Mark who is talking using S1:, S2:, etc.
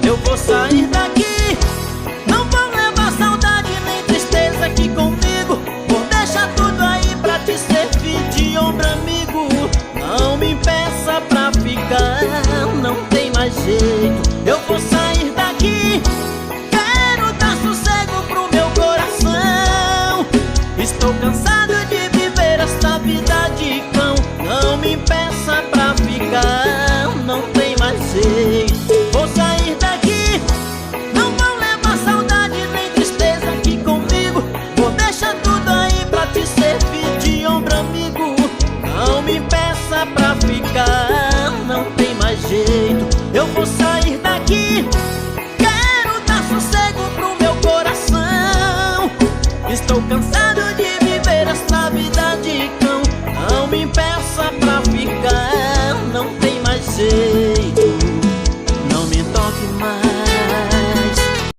S1: eu vou sair daqui. Não vou levar saudade nem tristeza aqui comigo. Vou deixar tudo aí pra te servir de ombro amigo. Não me impeça pra ficar, não tem mais jeito. Eu vou sair daqui. Quero dar sossego pro meu coração. Estou cansado de viver esta vida de cão. Não me impeça pra ficar, não tem mais jeito. Vou sair daqui. Não vou levar saudade nem tristeza aqui comigo. Vou deixar tudo aí pra te servir de ombro amigo. Não me impeça pra ficar, não tem mais jeito. Eu vou sair daqui. Quero dar sossego pro meu coração. Estou cansado de viver esta vida de cão. Não me impeça pra ficar, não tem mais jeito. Não me toque mais.